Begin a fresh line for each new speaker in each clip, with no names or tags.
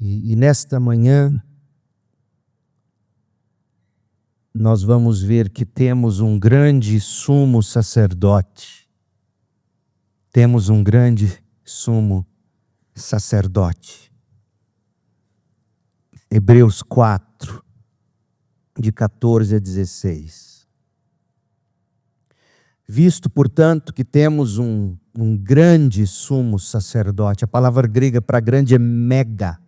E nesta manhã, nós vamos ver que temos um grande sumo sacerdote. Temos um grande sumo sacerdote. Hebreus 4, de 14 a 16. Visto, portanto, que temos um grande sumo sacerdote, a palavra grega para grande é mega.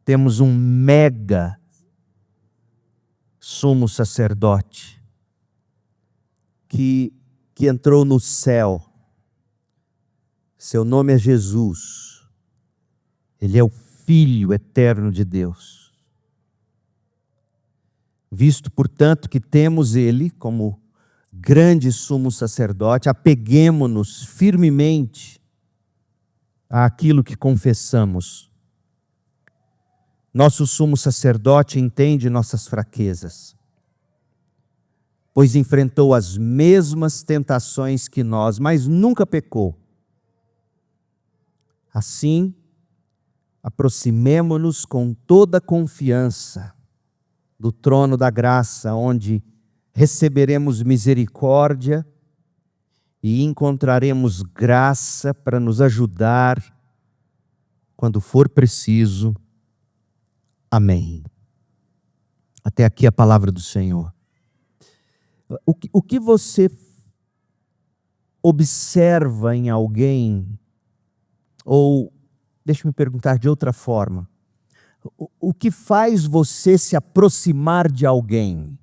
Temos um mega sumo sacerdote que entrou no céu. Seu nome é Jesus. Ele é o Filho eterno de Deus. Visto, portanto, que temos ele como grande sumo sacerdote, apeguemo-nos firmemente àquilo que confessamos. Nosso sumo sacerdote entende nossas fraquezas, pois enfrentou as mesmas tentações que nós, mas nunca pecou. Assim, aproximemo-nos com toda confiança do trono da graça, onde receberemos misericórdia e encontraremos graça para nos ajudar quando for preciso. Amém. Até aqui a palavra do Senhor. O que você observa em alguém, ou deixa-me perguntar de outra forma, o que faz você se aproximar de alguém?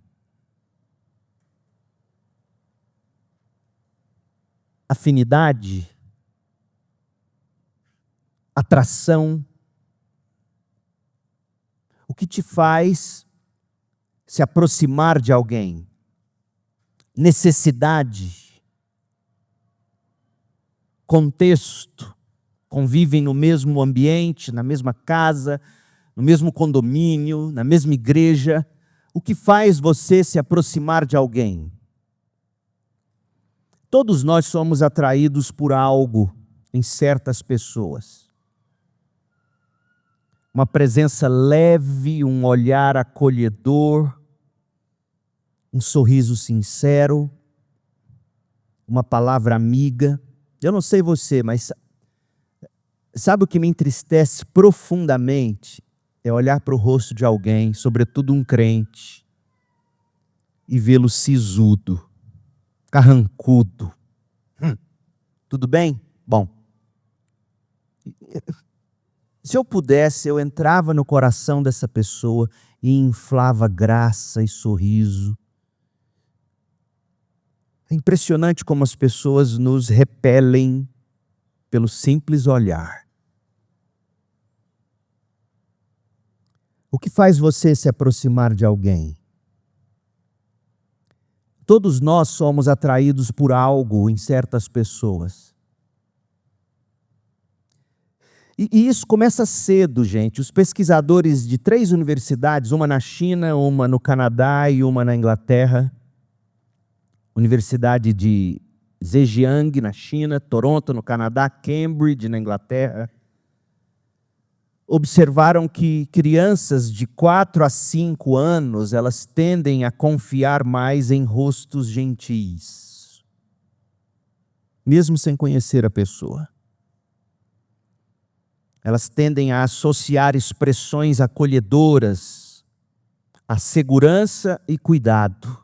Afinidade? Atração? O que te faz se aproximar de alguém? Necessidade? Contexto? Convivem no mesmo ambiente, na mesma casa, no mesmo condomínio, na mesma igreja? O que faz você se aproximar de alguém? Todos nós somos atraídos por algo em certas pessoas. Uma presença leve, um olhar acolhedor, um sorriso sincero, uma palavra amiga. Eu não sei você, mas sabe o que me entristece profundamente? É olhar para o rosto de alguém, sobretudo um crente, e vê-lo sisudo, carrancudo. Tudo bem? Bom. Se eu pudesse, eu entrava no coração dessa pessoa e inflava graça e sorriso. É impressionante como as pessoas nos repelem pelo simples olhar. O que faz você se aproximar de alguém? Todos nós somos atraídos por algo em certas pessoas. E isso começa cedo, gente. Os pesquisadores de 3 universidades, uma na China, uma no Canadá e uma na Inglaterra, Universidade de Zhejiang, na China, Toronto, no Canadá, Cambridge, na Inglaterra, observaram que crianças de 4 a 5 anos, elas tendem a confiar mais em rostos gentis, mesmo sem conhecer a pessoa. Elas tendem a associar expressões acolhedoras a segurança e cuidado.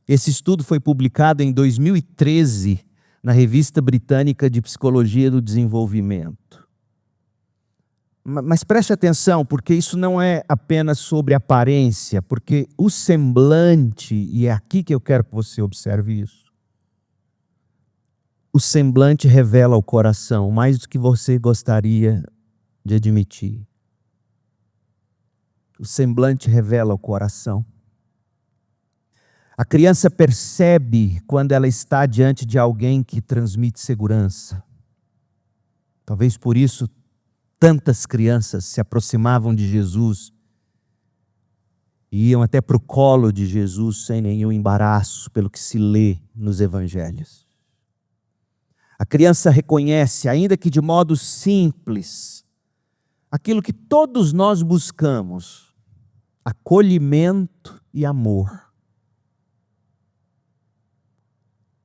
Esse estudo foi publicado em 2013 na Revista Britânica de Psicologia do Desenvolvimento. Mas preste atenção, porque isso não é apenas sobre aparência, porque o semblante, e é aqui que eu quero que você observe isso, o semblante revela o coração, mais do que você gostaria de admitir. O semblante revela o coração. A criança percebe quando ela está diante de alguém que transmite segurança. Talvez por isso tantas crianças se aproximavam de Jesus e iam até para o colo de Jesus sem nenhum embaraço, pelo que se lê nos evangelhos. A criança reconhece, ainda que de modo simples, aquilo que todos nós buscamos: acolhimento e amor.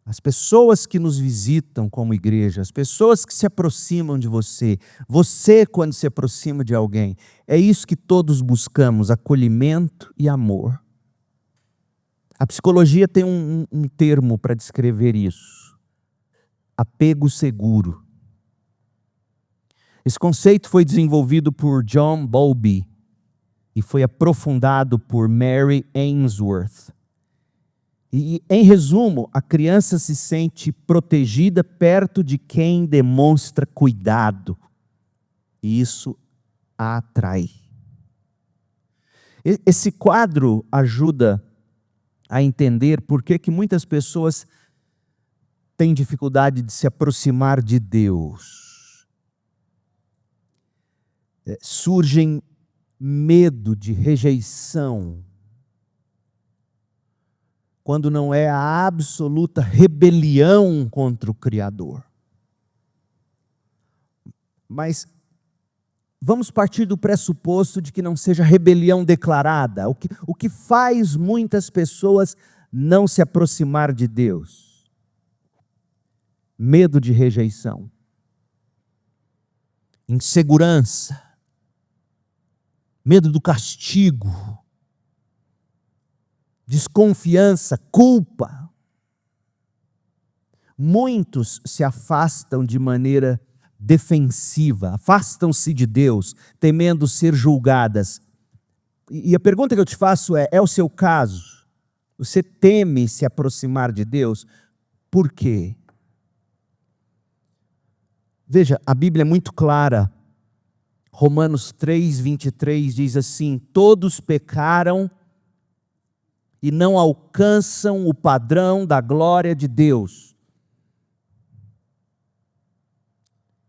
As pessoas que nos visitam como igreja, as pessoas que se aproximam de você, você quando se aproxima de alguém, é isso que todos buscamos: acolhimento e amor. A psicologia tem um termo para descrever isso: apego seguro. Esse conceito foi desenvolvido por John Bowlby e foi aprofundado por Mary Ainsworth. E, em resumo, a criança se sente protegida perto de quem demonstra cuidado. E isso a atrai. Esse quadro ajuda a entender por que muitas pessoas têm dificuldade de se aproximar de Deus. Surgem medo de rejeição, quando não é a absoluta rebelião contra o Criador. Mas vamos partir do pressuposto de que não seja rebelião declarada. O que faz muitas pessoas não se aproximar de Deus? Medo de rejeição, insegurança, medo do castigo, desconfiança, culpa. Muitos se afastam de maneira defensiva, afastam-se de Deus, temendo ser julgadas. E a pergunta que eu te faço é o seu caso? Você teme se aproximar de Deus? Por quê? Veja, a Bíblia é muito clara. Romanos 3:23 diz assim: todos pecaram e não alcançam o padrão da glória de Deus.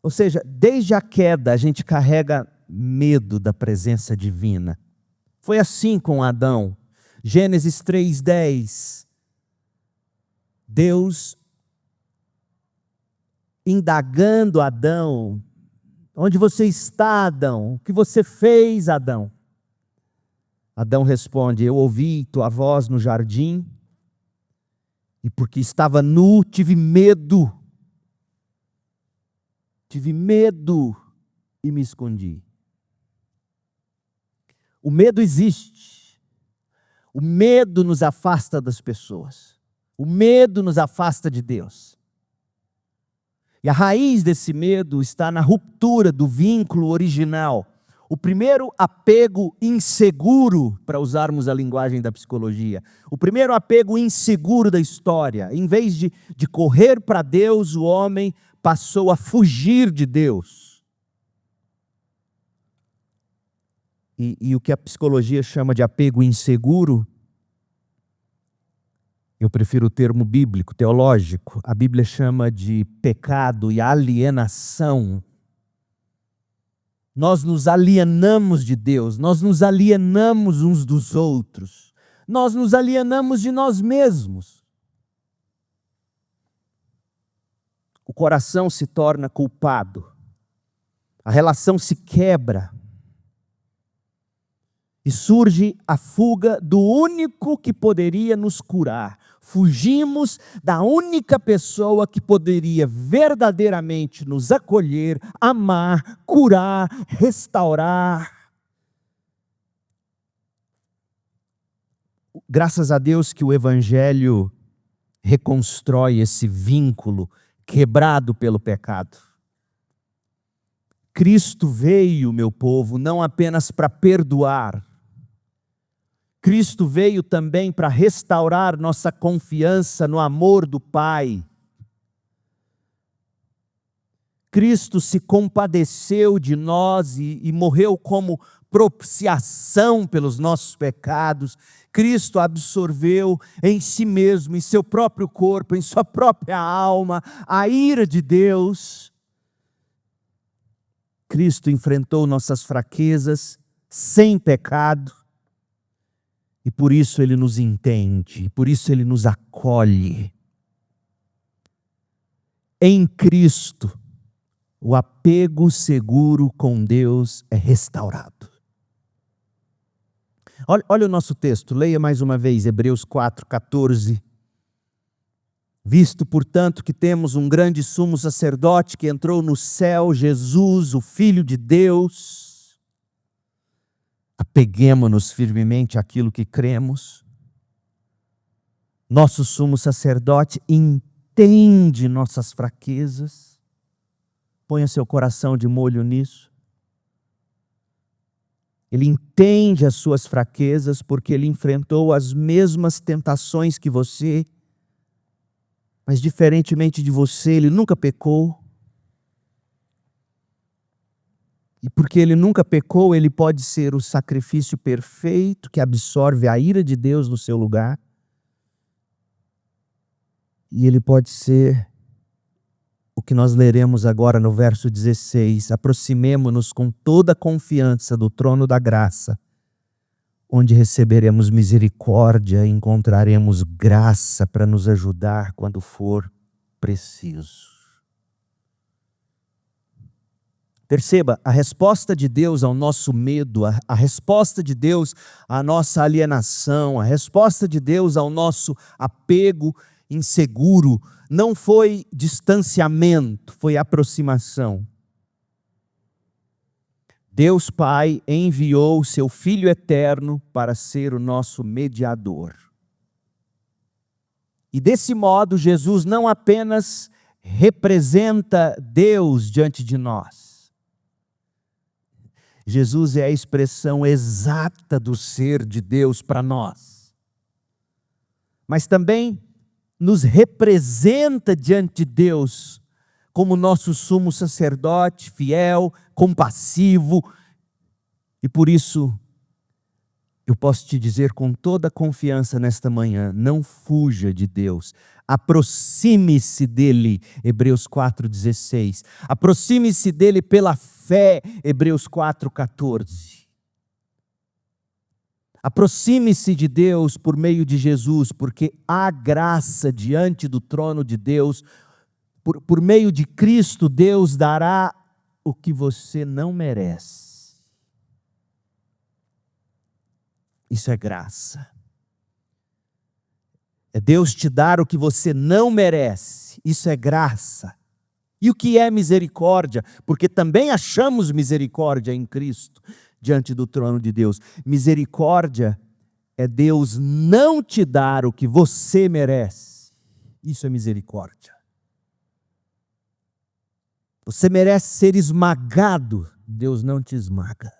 Ou seja, desde a queda a gente carrega medo da presença divina. Foi assim com Adão. Gênesis 3:10. Deus indagando Adão: onde você está, Adão? O que você fez, Adão? Adão responde: eu ouvi tua voz no jardim, e porque estava nu, tive medo e me escondi. O medo existe. O medo nos afasta das pessoas. O medo nos afasta de Deus. E a raiz desse medo está na ruptura do vínculo original. O primeiro apego inseguro, para usarmos a linguagem da psicologia, o primeiro apego inseguro da história. Em vez de correr para Deus, o homem passou a fugir de Deus. E o que a psicologia chama de apego inseguro, eu prefiro o termo bíblico, teológico. A Bíblia chama de pecado e alienação. Nós nos alienamos de Deus, nós nos alienamos uns dos outros, nós nos alienamos de nós mesmos. O coração se torna culpado, a relação se quebra e surge a fuga do único que poderia nos curar. Fugimos da única pessoa que poderia verdadeiramente nos acolher, amar, curar, restaurar. Graças a Deus que o Evangelho reconstrói esse vínculo quebrado pelo pecado. Cristo veio, meu povo, não apenas para perdoar. Cristo veio também para restaurar nossa confiança no amor do Pai. Cristo se compadeceu de nós e morreu como propiciação pelos nossos pecados. Cristo absorveu em si mesmo, em seu próprio corpo, em sua própria alma, a ira de Deus. Cristo enfrentou nossas fraquezas sem pecado. E por isso Ele nos entende, por isso Ele nos acolhe. em Cristo, o apego seguro com Deus é restaurado. Olha o nosso texto, leia mais uma vez, Hebreus 4:14. Visto, portanto, que temos um grande sumo sacerdote que entrou no céu, Jesus, o Filho de Deus, apeguemo-nos firmemente àquilo que cremos. Nosso sumo sacerdote entende nossas fraquezas. Ponha seu coração de molho nisso. Ele entende as suas fraquezas porque ele enfrentou as mesmas tentações que você, mas diferentemente de você, ele nunca pecou. E porque ele nunca pecou, ele pode ser o sacrifício perfeito que absorve a ira de Deus no seu lugar. E ele pode ser o que nós leremos agora no verso 16. Aproximemo-nos com toda a confiança do trono da graça, onde receberemos misericórdia e encontraremos graça para nos ajudar quando for preciso. Perceba, a resposta de Deus ao nosso medo, a resposta de Deus à nossa alienação, a resposta de Deus ao nosso apego inseguro, não foi distanciamento, foi aproximação. Deus Pai enviou o seu Filho eterno para ser o nosso mediador. E desse modo, Jesus não apenas representa Deus diante de nós. Jesus é a expressão exata do ser de Deus para nós. Mas também nos representa diante de Deus como nosso sumo sacerdote, fiel, compassivo. E por isso, eu posso te dizer com toda a confiança nesta manhã, não fuja de Deus. Aproxime-se dele, Hebreus 4:16. Aproxime-se dele pela fé, Hebreus 4:14. Aproxime-se de Deus por meio de Jesus, porque há graça diante do trono de Deus. Por meio de Cristo, Deus dará o que você não merece. Isso é graça. É Deus te dar o que você não merece. Isso é graça. E o que é misericórdia? Porque também achamos misericórdia em Cristo diante do trono de Deus. Misericórdia é Deus não te dar o que você merece. Isso é misericórdia. Você merece ser esmagado, Deus não te esmaga.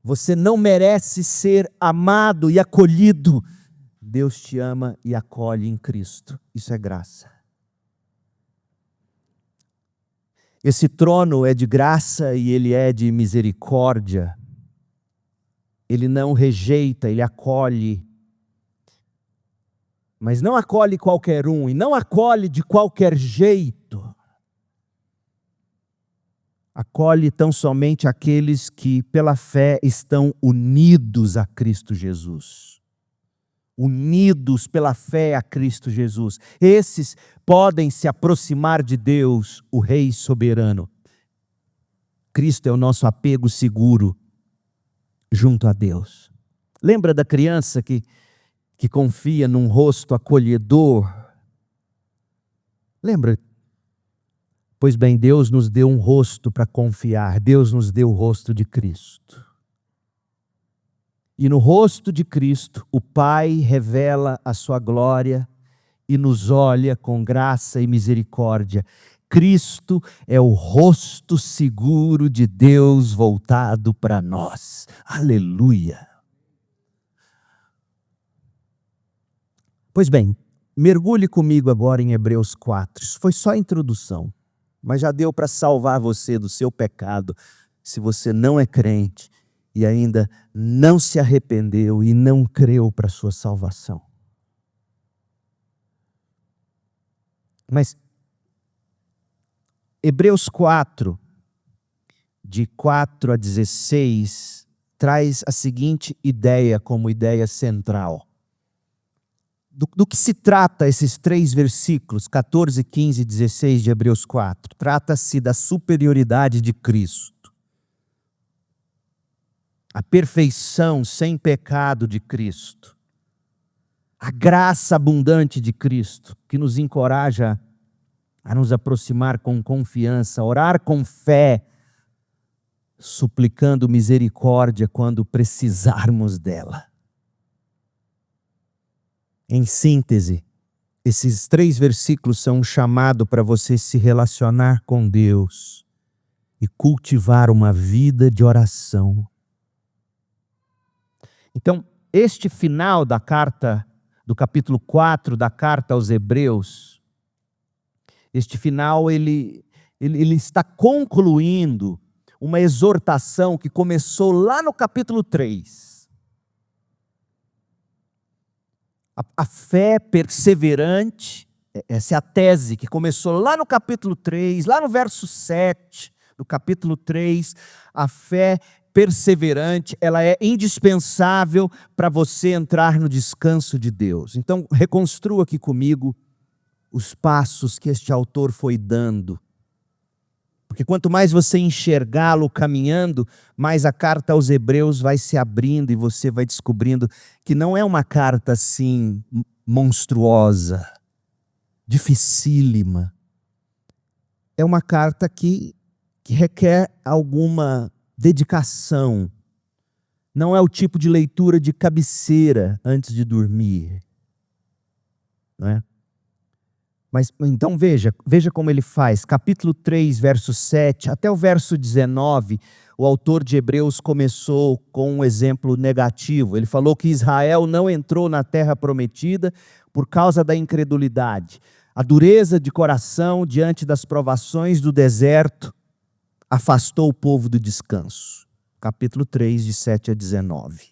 Você não merece ser amado e acolhido, Deus te ama e acolhe em Cristo. Isso é graça. Esse trono é de graça e ele é de misericórdia. Ele não rejeita, ele acolhe. Mas não acolhe qualquer um e não acolhe de qualquer jeito. Acolhe tão somente aqueles que pela fé estão unidos a Cristo Jesus. Unidos pela fé a Cristo Jesus. Esses podem se aproximar de Deus, o Rei soberano. Cristo é o nosso apego seguro junto a Deus. Lembra da criança que confia num rosto acolhedor? Lembra? Pois bem, Deus nos deu um rosto para confiar. Deus nos deu o rosto de Cristo. E no rosto de Cristo, o Pai revela a sua glória e nos olha com graça e misericórdia. Cristo é o rosto seguro de Deus voltado para nós. Aleluia! Pois bem, mergulhe comigo agora em Hebreus 4. Isso foi só a introdução, mas já deu para salvar você do seu pecado, se você não é crente e ainda não se arrependeu e não creu para a sua salvação. Mas Hebreus 4, de 4 a 16, traz a seguinte ideia como ideia central. Do que se trata esses 3 versículos, 14, 15 e 16 de Hebreus 4? Trata-se da superioridade de Cristo. A perfeição sem pecado de Cristo. A graça abundante de Cristo, que nos encoraja a nos aproximar com confiança, orar com fé, suplicando misericórdia quando precisarmos dela. Em síntese, esses 3 versículos são um chamado para você se relacionar com Deus e cultivar uma vida de oração. Então, este final da carta, do capítulo 4 da carta aos Hebreus, este final ele está concluindo uma exortação que começou lá no capítulo 3. A fé perseverante, essa é a tese que começou lá no capítulo 3, lá no verso 7, do capítulo 3, a fé perseverante, ela é indispensável para você entrar no descanso de Deus. Então, reconstrua aqui comigo os passos que este autor foi dando. Porque quanto mais você enxergá-lo caminhando, mais a carta aos Hebreus vai se abrindo e você vai descobrindo que não é uma carta assim monstruosa, dificílima. É uma carta que requer alguma dedicação. Não é o tipo de leitura de cabeceira antes de dormir. Não é? Mas então veja como ele faz. Capítulo 3, verso 7, até o verso 19, o autor de Hebreus começou com um exemplo negativo. Ele falou que Israel não entrou na terra prometida por causa da incredulidade. A dureza de coração diante das provações do deserto afastou o povo do descanso. Capítulo 3, de 7 a 19.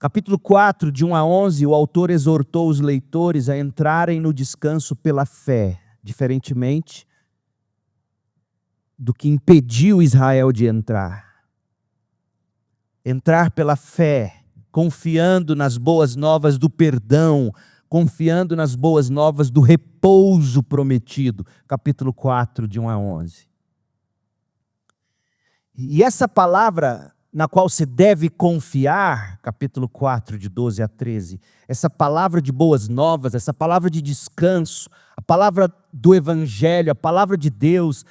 Capítulo 4, de 1 a 11, o autor exortou os leitores a entrarem no descanso pela fé, diferentemente do que impediu Israel de entrar. Entrar pela fé, confiando nas boas novas do perdão, confiando nas boas novas do repouso prometido. Capítulo 4, de 1 a 11. E essa palavra na qual se deve confiar, capítulo 4, de 12 a 13, essa palavra de boas novas, essa palavra de descanso, a palavra do Evangelho, a palavra de Deus,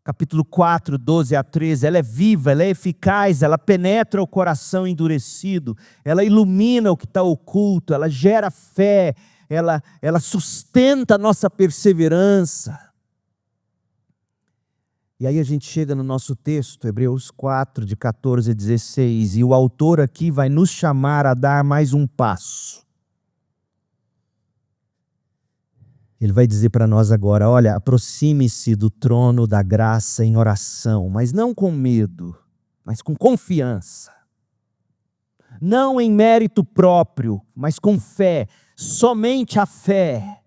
capítulo 4, 12 a 13, ela é viva, ela é eficaz, ela penetra o coração endurecido, ela ilumina o que está oculto, ela gera fé, ela sustenta a nossa perseverança. E aí a gente chega no nosso texto, Hebreus 4, de 14 a 16, e o autor aqui vai nos chamar a dar mais um passo. Ele vai dizer para nós agora, olha, aproxime-se do trono da graça em oração, mas não com medo, mas com confiança. Não em mérito próprio, mas com fé, somente a fé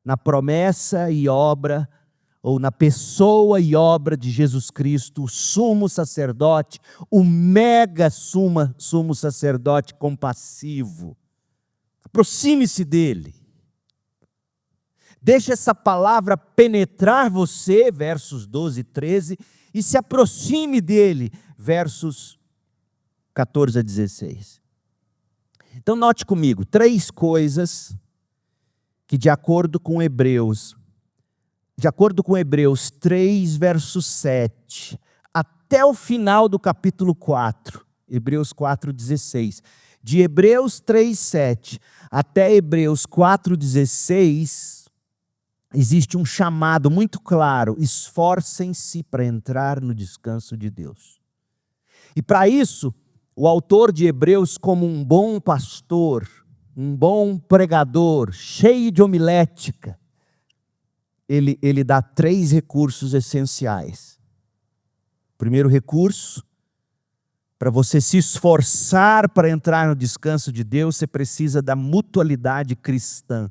na promessa e obra ou na pessoa e obra de Jesus Cristo, o sumo sacerdote, o mega sumo sacerdote compassivo. Aproxime-se dele. Deixe essa palavra penetrar você, versos 12 e 13, e se aproxime dele, versos 14 a 16. Então note comigo, 3 coisas que de acordo com Hebreus 3, verso 7, até o final do capítulo 4, Hebreus 4, 16, de Hebreus 3, 7 até Hebreus 4, 16, existe um chamado muito claro: esforcem-se para entrar no descanso de Deus. E para isso, o autor de Hebreus, como um bom pastor, um bom pregador, cheio de homilética, ele dá 3 recursos essenciais. Primeiro recurso, para você se esforçar para entrar no descanso de Deus, você precisa da mutualidade cristã.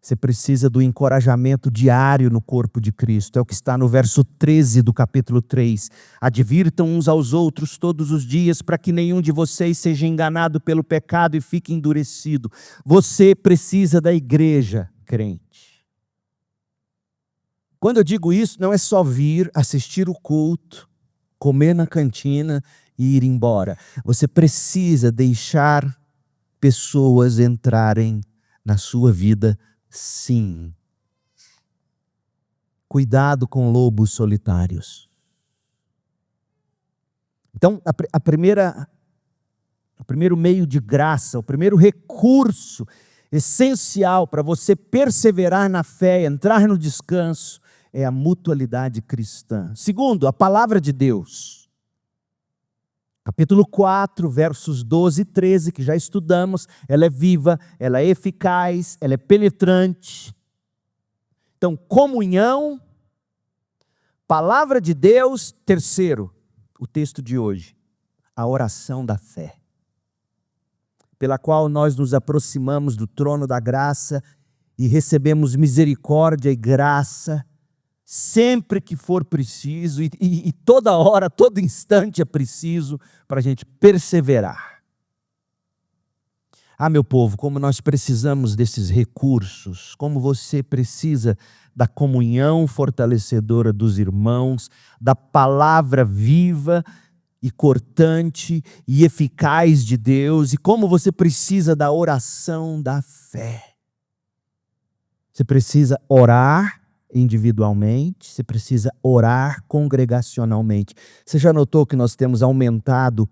Você precisa do encorajamento diário no corpo de Cristo. É o que está no verso 13 do capítulo 3. Advirtam uns aos outros todos os dias, para que nenhum de vocês seja enganado pelo pecado e fique endurecido. Você precisa da igreja, crente. Quando eu digo isso, não é só vir, assistir o culto, comer na cantina e ir embora. Você precisa deixar pessoas entrarem na sua vida. Sim. Cuidado com lobos solitários. Então, o primeiro meio de graça, o primeiro recurso essencial para você perseverar na fé, entrar no descanso, é a mutualidade cristã. Segundo, a palavra de Deus. Capítulo 4, versos 12 e 13, que já estudamos, ela é viva, ela é eficaz, ela é penetrante. Então, comunhão, palavra de Deus. Terceiro, o texto de hoje, a oração da fé, pela qual nós nos aproximamos do trono da graça e recebemos misericórdia e graça, sempre que for preciso, e toda hora, todo instante é preciso para a gente perseverar. Ah, meu povo, como nós precisamos desses recursos, como você precisa da comunhão fortalecedora dos irmãos, da palavra viva e cortante e eficaz de Deus, e como você precisa da oração da fé. Você precisa orar individualmente, você precisa orar congregacionalmente. Você já notou que nós temos aumentado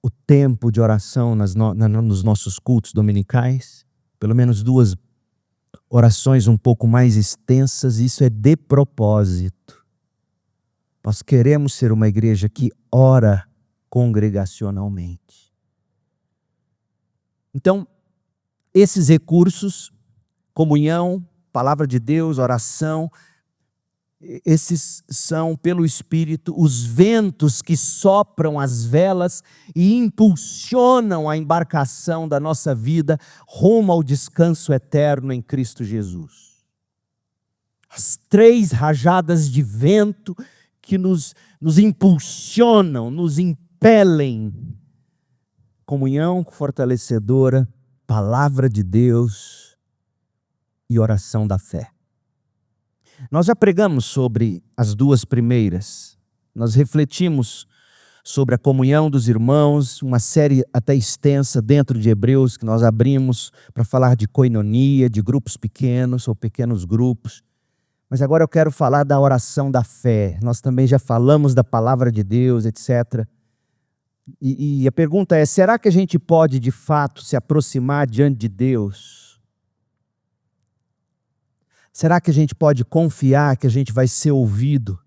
o tempo de oração nos nossos cultos dominicais? Pelo menos 2 orações um pouco mais extensas, isso é de propósito. Nós queremos ser uma igreja que ora congregacionalmente. Então, esses recursos, comunhão, palavra de Deus, oração, esses são, pelo Espírito, os ventos que sopram as velas e impulsionam a embarcação da nossa vida rumo ao descanso eterno em Cristo Jesus. As 3 rajadas de vento que nos impulsionam, nos impelem. Comunhão fortalecedora, palavra de Deus e oração da fé. Nós já pregamos sobre as 2 primeiras. Nós refletimos sobre a comunhão dos irmãos, uma série até extensa dentro de Hebreus que nós abrimos para falar de koinonia, de grupos pequenos ou pequenos grupos. Mas agora eu quero falar da oração da fé. Nós também já falamos da palavra de Deus, etc. E a pergunta é, será que a gente pode de fato se aproximar diante de Deus? Será que a gente pode confiar que a gente vai ser ouvido?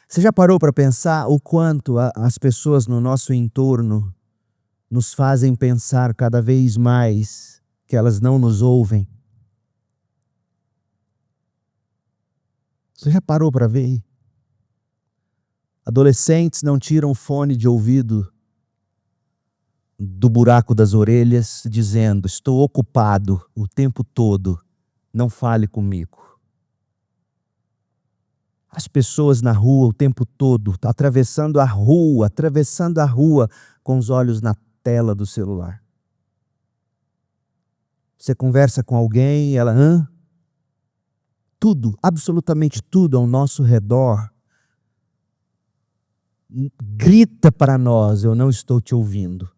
Você já parou para pensar o quanto as pessoas no nosso entorno nos fazem pensar cada vez mais que elas não nos ouvem? Você já parou para ver? Adolescentes não tiram o fone de ouvido do buraco das orelhas, dizendo: estou ocupado o tempo todo. Não fale comigo. As pessoas na rua o tempo todo, atravessando a rua com os olhos na tela do celular. Você conversa com alguém e ela, tudo, absolutamente tudo ao nosso redor grita para nós: eu não estou te ouvindo.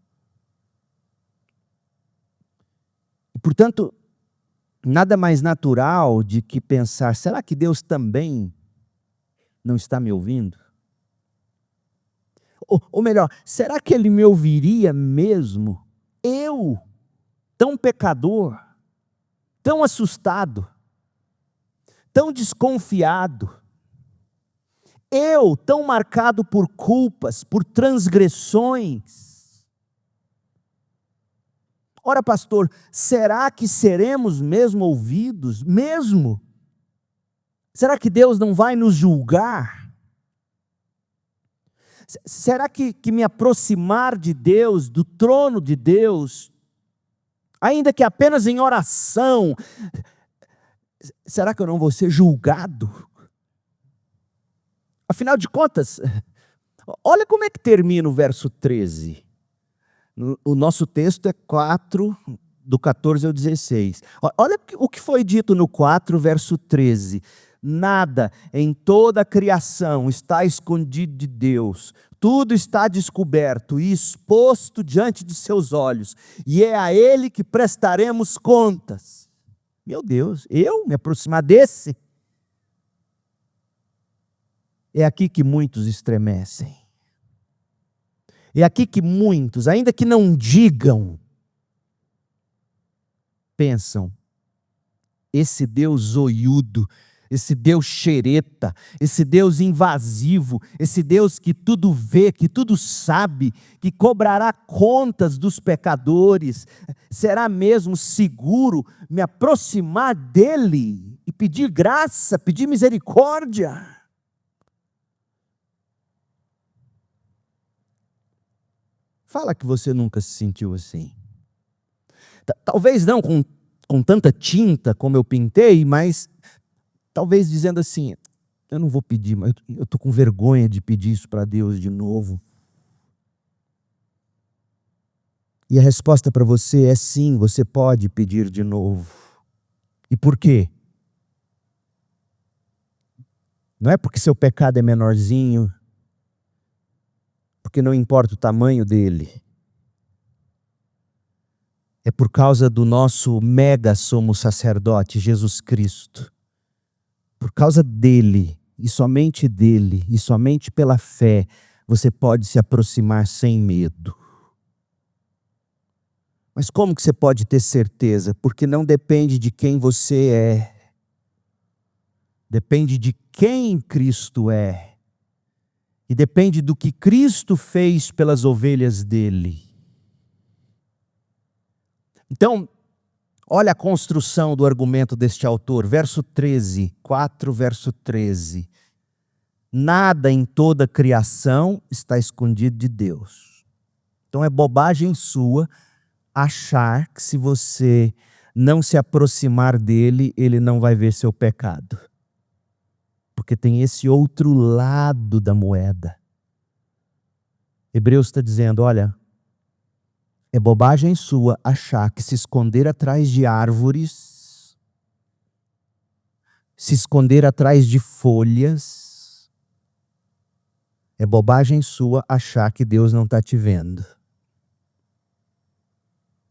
E, portanto, nada mais natural de que pensar, será que Deus também não está me ouvindo? Ou melhor, será que Ele me ouviria mesmo? Eu, tão pecador, tão assustado, tão desconfiado, eu, tão marcado por culpas, por transgressões. Ora, pastor, será que seremos mesmo ouvidos? Mesmo? Será que Deus não vai nos julgar? Será que me aproximar de Deus, do trono de Deus, ainda que apenas em oração, será que eu não vou ser julgado? Afinal de contas, olha como é que termina o verso 13. O nosso texto é 4, do 14 ao 16. Olha o que foi dito no 4, verso 13. Nada em toda a criação está escondido de Deus. Tudo está descoberto e exposto diante de seus olhos. E é a Ele que prestaremos contas. Meu Deus, eu me aproximar desse? É aqui que muitos estremecem. É aqui que muitos, ainda que não digam, pensam, esse Deus zoiudo, esse Deus xereta, esse Deus invasivo, esse Deus que tudo vê, que tudo sabe, que cobrará contas dos pecadores, será mesmo seguro me aproximar dele e pedir graça, pedir misericórdia? Fala que você nunca se sentiu assim. Talvez não com tanta tinta como eu pintei, mas talvez dizendo assim, eu não vou pedir, mas eu estou com vergonha de pedir isso para Deus de novo. E a resposta para você é sim, você pode pedir de novo. E por quê? Não é porque seu pecado é menorzinho, porque não importa o tamanho dele. É por causa do nosso mega sumo sacerdote, Jesus Cristo. Por causa dele, e somente pela fé, você pode se aproximar sem medo. Mas como que você pode ter certeza? Porque não depende de quem você é. Depende de quem Cristo é. E depende do que Cristo fez pelas ovelhas dele. Então, olha a construção do argumento deste autor, verso 13, 4 verso 13. Nada em toda a criação está escondido de Deus. Então é bobagem sua achar que se você não se aproximar dele, ele não vai ver seu pecado. Porque tem esse outro lado da moeda. Hebreus está dizendo, olha, é bobagem sua achar que se esconder atrás de árvores, se esconder atrás de folhas, é bobagem sua achar que Deus não está te vendo.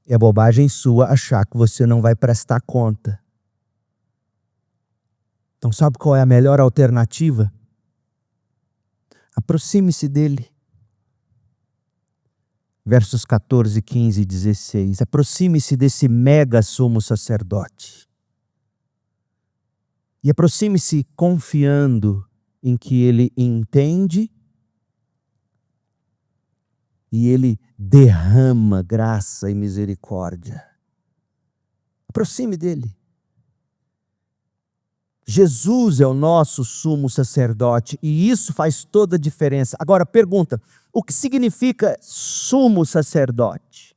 É bobagem sua achar que você não vai prestar conta. Então sabe qual é a melhor alternativa? Aproxime-se dele. Versos 14, 15 e 16. Aproxime-se desse mega sumo sacerdote. E aproxime-se confiando em que ele entende e ele derrama graça e misericórdia. Aproxime dele. Jesus é o nosso sumo sacerdote e isso faz toda a diferença. Agora pergunta, o que significa sumo sacerdote?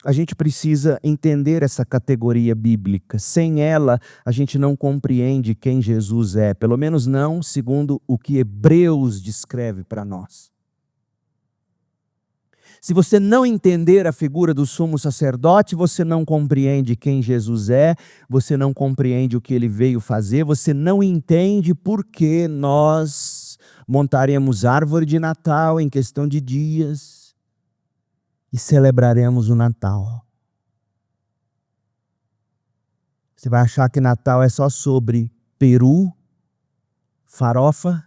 A gente precisa entender essa categoria bíblica. Sem ela, a gente não compreende quem Jesus é, pelo menos não segundo o que Hebreus descreve para nós. Se você não entender a figura do sumo sacerdote, você não compreende quem Jesus é, você não compreende o que ele veio fazer, você não entende por que nós montaremos árvore de Natal em questão de dias e celebraremos o Natal. Você vai achar que Natal é só sobre peru, farofa,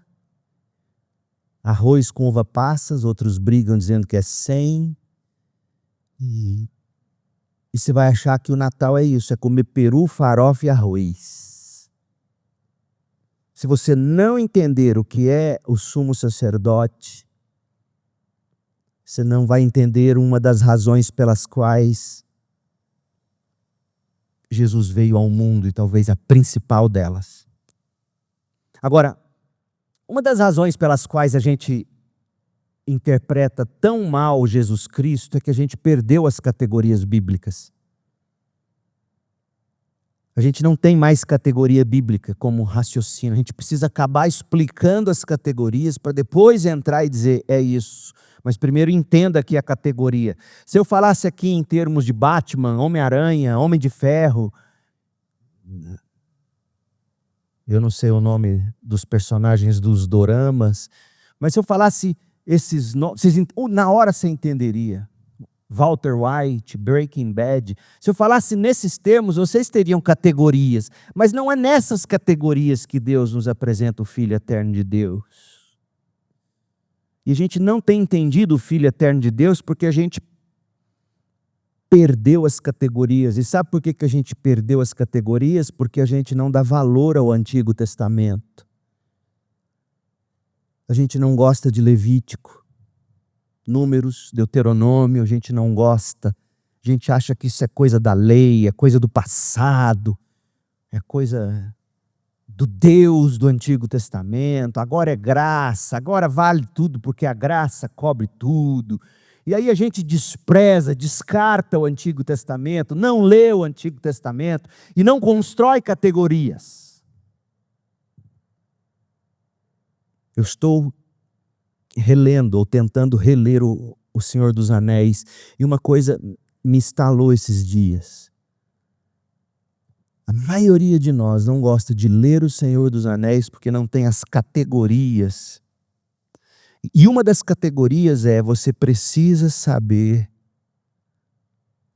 arroz com uva passas, outros brigam dizendo que é sem. E você vai achar que o Natal é isso, é comer peru, farofa e arroz. Se você não entender o que é o sumo sacerdote, você não vai entender uma das razões pelas quais Jesus veio ao mundo, e talvez a principal delas. Agora, uma das razões pelas quais a gente interpreta tão mal Jesus Cristo é que a gente perdeu as categorias bíblicas. A gente não tem mais categoria bíblica como raciocínio. A gente precisa acabar explicando as categorias para depois entrar e dizer, é isso. Mas primeiro entenda aqui a categoria. Se eu falasse aqui em termos de Batman, Homem-Aranha, Homem de Ferro, eu não sei o nome dos personagens dos doramas, mas se eu falasse esses nomes, na hora você entenderia. Walter White, Breaking Bad. Se eu falasse nesses termos, vocês teriam categorias. Mas não é nessas categorias que Deus nos apresenta o Filho Eterno de Deus. E a gente não tem entendido o Filho Eterno de Deus porque a gente perdeu as categorias. E sabe por que a gente perdeu as categorias? Porque a gente não dá valor ao Antigo Testamento. A gente não gosta de Levítico, Números, Deuteronômio, a gente não gosta. A gente acha que isso é coisa da lei, é coisa do passado, é coisa do Deus do Antigo Testamento. Agora é graça, agora vale tudo porque a graça cobre tudo. E aí a gente despreza, descarta o Antigo Testamento, não lê o Antigo Testamento e não constrói categorias. Eu estou relendo ou tentando reler o Senhor dos Anéis e uma coisa me estalou esses dias. A maioria de nós não gosta de ler o Senhor dos Anéis porque não tem as categorias. E uma das categorias é: você precisa saber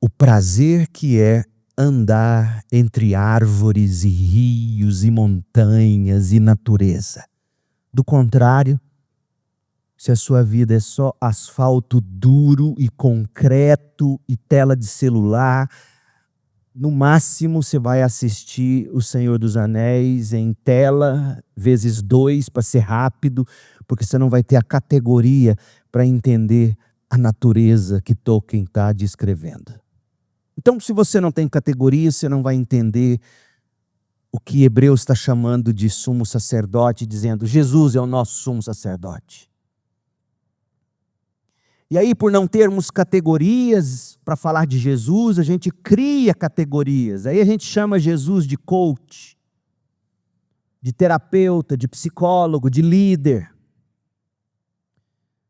o prazer que é andar entre árvores e rios e montanhas e natureza. Do contrário, se a sua vida é só asfalto duro e concreto e tela de celular, no máximo você vai assistir O Senhor dos Anéis em tela vezes 2 para ser rápido, porque você não vai ter a categoria para entender a natureza que Tolkien está descrevendo. Então, se você não tem categoria, você não vai entender o que Hebreus está chamando de sumo sacerdote, dizendo Jesus é o nosso sumo sacerdote. E aí, por não termos categorias para falar de Jesus, a gente cria categorias. Aí a gente chama Jesus de coach, de terapeuta, de psicólogo, de líder,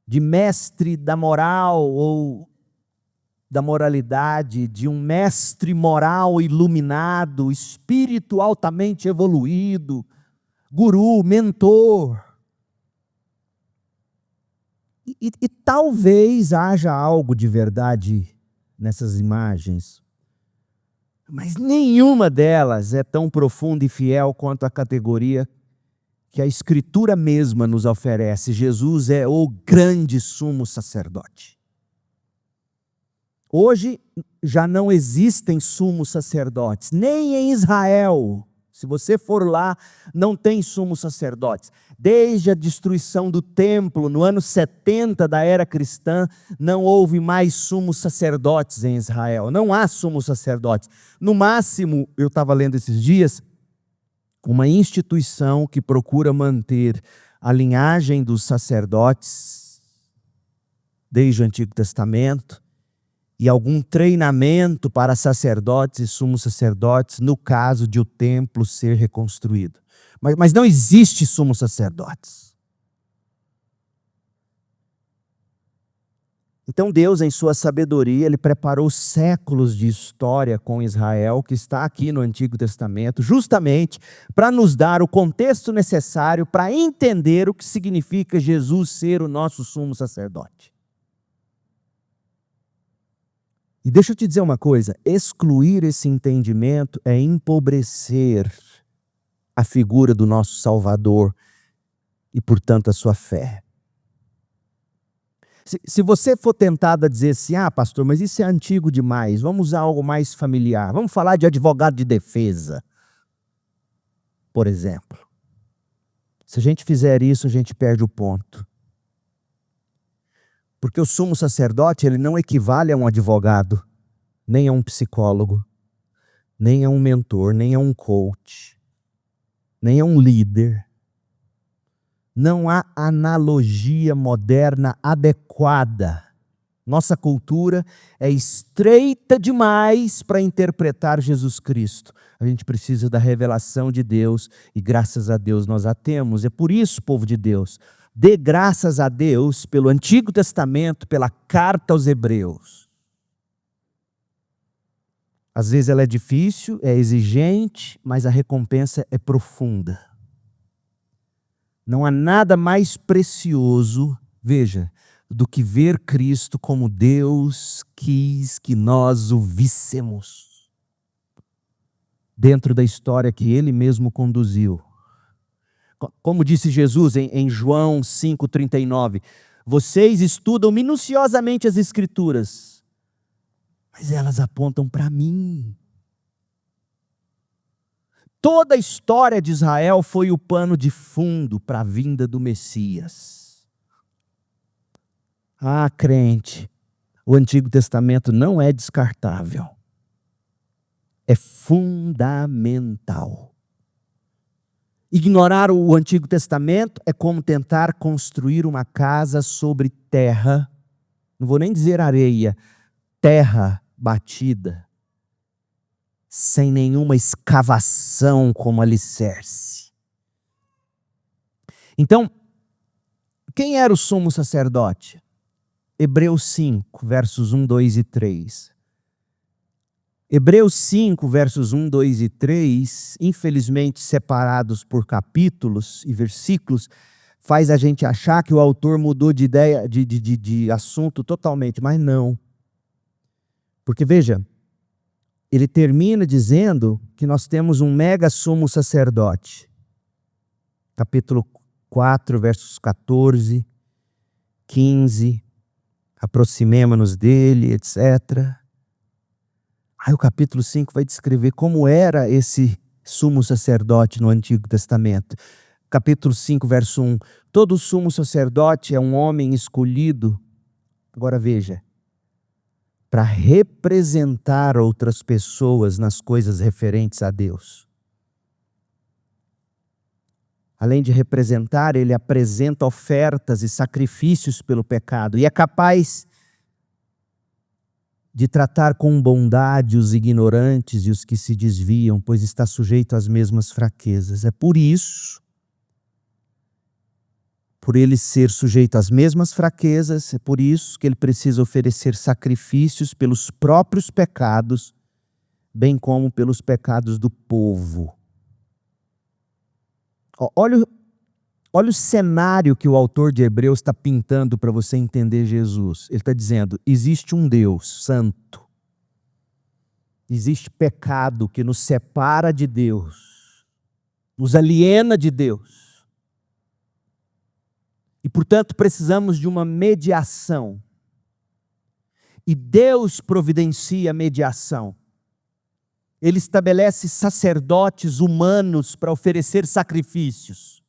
de mestre da moral ou da moralidade, de um mestre moral iluminado, espírito altamente evoluído, guru, mentor. E talvez haja algo de verdade nessas imagens, mas nenhuma delas é tão profunda e fiel quanto a categoria que a Escritura mesma nos oferece. Jesus é o grande sumo sacerdote. Hoje já não existem sumos sacerdotes, nem em Israel. Se você for lá, não tem sumos sacerdotes. Desde a destruição do templo, no ano 70 da era cristã, não houve mais sumos sacerdotes em Israel. Não há sumos sacerdotes. No máximo, eu estava lendo esses dias, uma instituição que procura manter a linhagem dos sacerdotes desde o Antigo Testamento e algum treinamento para sacerdotes e sumos sacerdotes no caso de o templo ser reconstruído. Mas não existe sumos sacerdotes. Então Deus, em sua sabedoria, Ele preparou séculos de história com Israel, que está aqui no Antigo Testamento, justamente para nos dar o contexto necessário para entender o que significa Jesus ser o nosso sumo sacerdote. E deixa eu te dizer uma coisa, excluir esse entendimento é empobrecer a figura do nosso Salvador e, portanto, a sua fé. Se você for tentado a dizer assim, pastor, mas isso é antigo demais, vamos usar algo mais familiar, vamos falar de advogado de defesa, por exemplo. Se a gente fizer isso, a gente perde o ponto. Porque o sumo sacerdote, ele não equivale a um advogado, nem a um psicólogo, nem a um mentor, nem a um coach, nem a um líder. Não há analogia moderna adequada. Nossa cultura é estreita demais para interpretar Jesus Cristo. A gente precisa da revelação de Deus e graças a Deus nós a temos. É por isso, povo de Deus, dê graças a Deus pelo Antigo Testamento, pela carta aos Hebreus. Às vezes ela é difícil, é exigente, mas a recompensa é profunda. Não há nada mais precioso, veja, do que ver Cristo como Deus quis que nós o víssemos. Dentro da história que Ele mesmo conduziu. Como disse Jesus em João 5,39, vocês estudam minuciosamente as Escrituras, mas elas apontam para mim. Toda a história de Israel foi o pano de fundo para a vinda do Messias. Ah, crente, o Antigo Testamento não é descartável. É fundamental. Ignorar o Antigo Testamento é como tentar construir uma casa sobre terra, não vou nem dizer areia, terra batida, sem nenhuma escavação como alicerce. Então, quem era o sumo sacerdote? Hebreus 5, versos 1, 2 e 3. Hebreus 5, versos 1, 2 e 3, infelizmente separados por capítulos e versículos, faz a gente achar que o autor mudou de ideia, de assunto totalmente, mas não. Porque veja, ele termina dizendo que nós temos um mega sumo sacerdote. Capítulo 4, versos 14, 15, aproximemo-nos dele, etc. Aí o capítulo 5 vai descrever como era esse sumo sacerdote no Antigo Testamento. Capítulo 5, verso 1. Todo sumo sacerdote é um homem escolhido, agora veja, para representar outras pessoas nas coisas referentes a Deus. Além de representar, ele apresenta ofertas e sacrifícios pelo pecado e é capaz de tratar com bondade os ignorantes e os que se desviam, pois está sujeito às mesmas fraquezas. É por isso, por ele ser sujeito às mesmas fraquezas, é por isso que ele precisa oferecer sacrifícios pelos próprios pecados, bem como pelos pecados do povo. Olha o cenário que o autor de Hebreus está pintando para você entender Jesus. Ele está dizendo, existe um Deus santo. Existe pecado que nos separa de Deus, nos aliena de Deus. E, portanto, precisamos de uma mediação. E Deus providencia a mediação. Ele estabelece sacerdotes humanos para oferecer sacrifícios.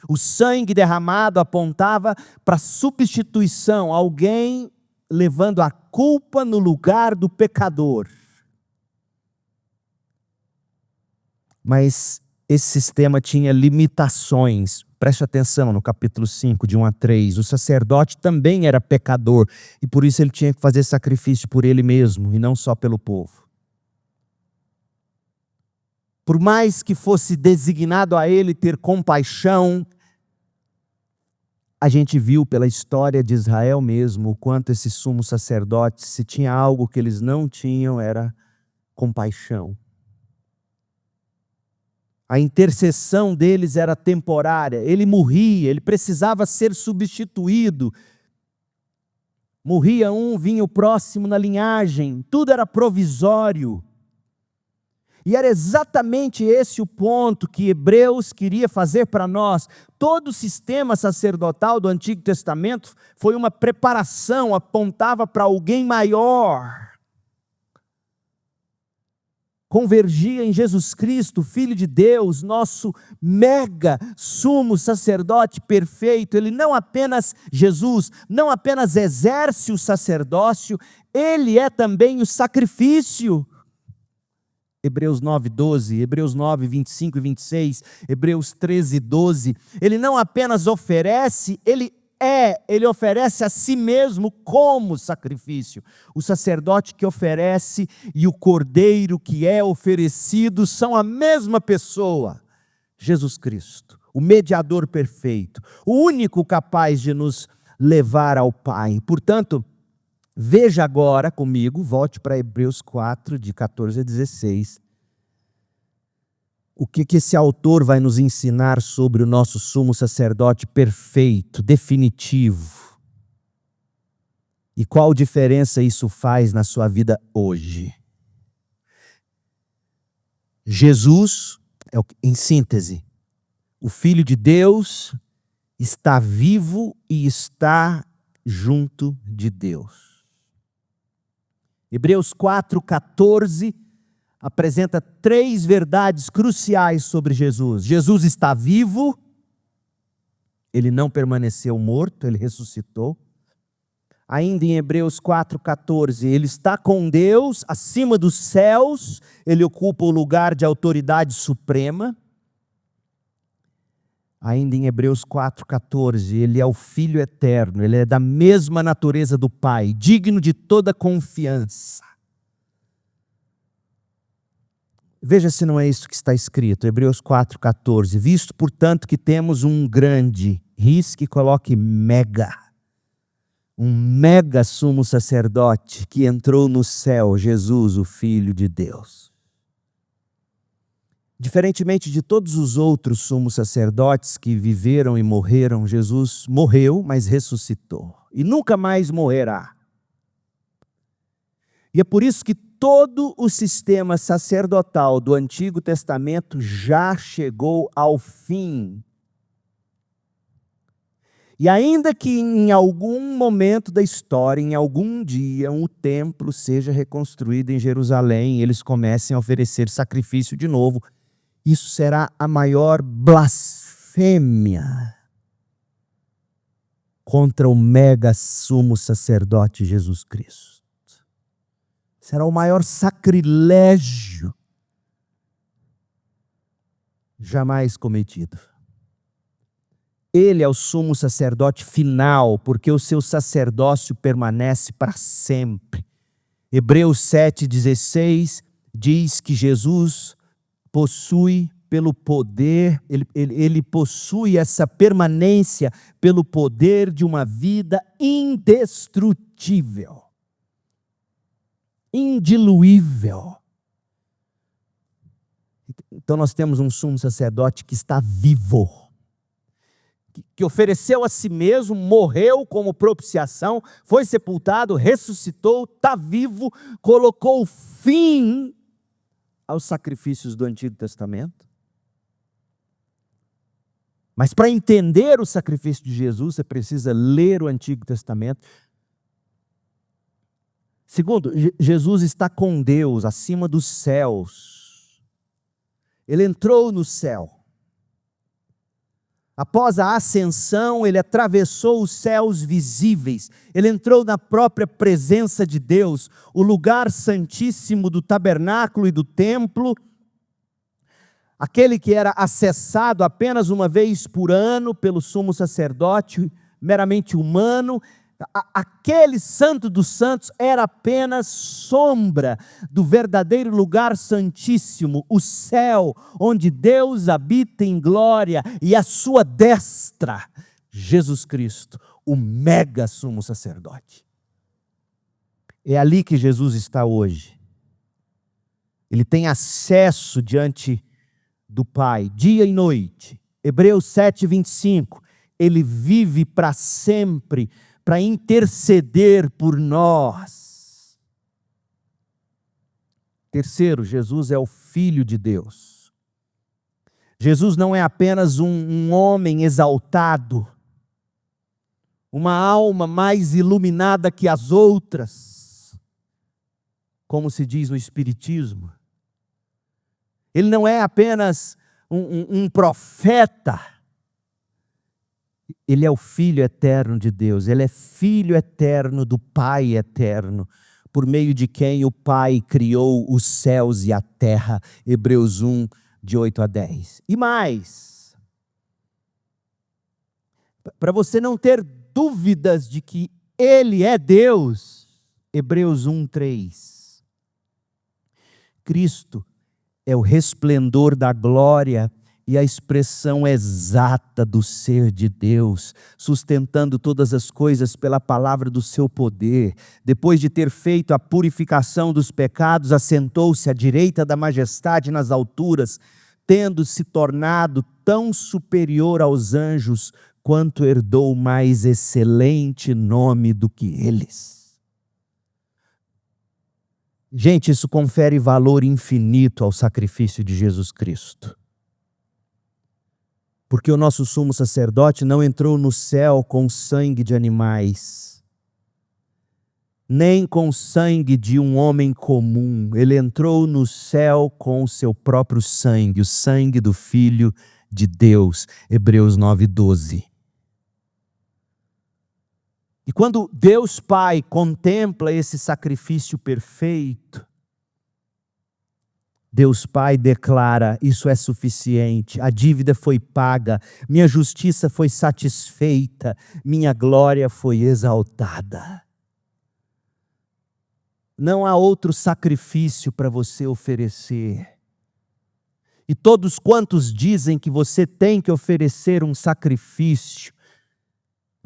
O sangue derramado apontava para substituição, alguém levando a culpa no lugar do pecador. Mas esse sistema tinha limitações. Preste atenção no capítulo 5, de 1 a 3. O sacerdote também era pecador e por isso ele tinha que fazer sacrifício por ele mesmo e não só pelo povo. Por mais que fosse designado a ele ter compaixão, a gente viu pela história de Israel mesmo o quanto esses sumos sacerdotes, se tinha algo que eles não tinham, era compaixão. A intercessão deles era temporária, ele morria, ele precisava ser substituído. Morria um, vinha o próximo na linhagem, tudo era provisório. E era exatamente esse o ponto que Hebreus queria fazer para nós. Todo o sistema sacerdotal do Antigo Testamento foi uma preparação, apontava para alguém maior. Convergia em Jesus Cristo, Filho de Deus, nosso mega sumo sacerdote perfeito. Ele não apenas, Jesus, não apenas exerce o sacerdócio, ele é também o sacrifício. Hebreus 9:12, Hebreus 9, 25 e 26, Hebreus 13, 12. Ele não apenas oferece, ele oferece a si mesmo como sacrifício. O sacerdote que oferece e o cordeiro que é oferecido são a mesma pessoa. Jesus Cristo, o mediador perfeito, o único capaz de nos levar ao Pai. Portanto, veja agora comigo, volte para Hebreus 4, de 14 a 16. O que esse autor vai nos ensinar sobre o nosso sumo sacerdote perfeito, definitivo? E qual diferença isso faz na sua vida hoje? Jesus, em síntese, o Filho de Deus está vivo e está junto de Deus. Hebreus 4, 14 apresenta 3 verdades cruciais sobre Jesus. Jesus está vivo, ele não permaneceu morto, ele ressuscitou. Ainda em Hebreus 4,14, ele está com Deus acima dos céus, ele ocupa o lugar de autoridade suprema. Ainda em Hebreus 4,14, ele é o Filho eterno, ele é da mesma natureza do Pai, digno de toda confiança. Veja se não é isso que está escrito, Hebreus 4,14. Visto, portanto, que temos um grande, risque e coloque mega, um mega sumo sacerdote que entrou no céu, Jesus, o Filho de Deus. Diferentemente de todos os outros sumos sacerdotes que viveram e morreram, Jesus morreu, mas ressuscitou. E nunca mais morrerá. E é por isso que todo o sistema sacerdotal do Antigo Testamento já chegou ao fim. E ainda que em algum momento da história, em algum dia, um templo seja reconstruído em Jerusalém, eles comecem a oferecer sacrifício de novo, isso será a maior blasfêmia contra o mega sumo sacerdote Jesus Cristo. Será o maior sacrilégio jamais cometido. Ele é o sumo sacerdote final, porque o seu sacerdócio permanece para sempre. Hebreus 7,16 diz que Jesus possui pelo poder, ele possui essa permanência pelo poder de uma vida indestrutível, indiluível. Então nós temos um sumo sacerdote que está vivo, que ofereceu a si mesmo, morreu como propiciação, foi sepultado, ressuscitou, está vivo, colocou fim aos sacrifícios do Antigo Testamento. Mas para entender o sacrifício de Jesus, você precisa ler o Antigo Testamento. Segundo, Jesus está com Deus acima dos céus. Ele entrou no céu. Após a ascensão, ele atravessou os céus visíveis. Ele entrou na própria presença de Deus, o lugar santíssimo do tabernáculo e do templo, aquele que era acessado apenas uma vez por ano pelo sumo sacerdote, meramente humano. Aquele santo dos santos era apenas sombra do verdadeiro lugar santíssimo, o céu, onde Deus habita em glória, e à sua destra, Jesus Cristo, o mega sumo sacerdote. É ali que Jesus está hoje. Ele tem acesso diante do Pai, dia e noite. Hebreus 7:25, ele vive para sempre, para interceder por nós. Terceiro, Jesus é o Filho de Deus. Jesus não é apenas um homem exaltado, uma alma mais iluminada que as outras, como se diz no Espiritismo. Ele não é apenas um profeta. Ele é o Filho eterno de Deus, ele é Filho eterno do Pai eterno. por meio de quem o Pai criou os céus e a terra. Hebreus 1, de 8 a 10. E mais, para você não ter dúvidas de que Ele é Deus, Hebreus 1, 3. Cristo é o resplendor da glória e a expressão exata do ser de Deus, sustentando todas as coisas pela palavra do seu poder. Depois de ter feito a purificação dos pecados, assentou-se à direita da majestade nas alturas, tendo se tornado tão superior aos anjos, quanto herdou mais excelente nome do que eles. Gente, isso confere valor infinito ao sacrifício de Jesus Cristo. Porque o nosso sumo sacerdote não entrou no céu com sangue de animais, nem com sangue de um homem comum. Ele entrou no céu com o seu próprio sangue, o sangue do Filho de Deus. Hebreus 9, 12. E quando Deus Pai contempla esse sacrifício perfeito, Deus Pai declara: isso é suficiente, a dívida foi paga, minha justiça foi satisfeita, minha glória foi exaltada. Não há outro sacrifício para você oferecer. E todos quantos dizem que você tem que oferecer um sacrifício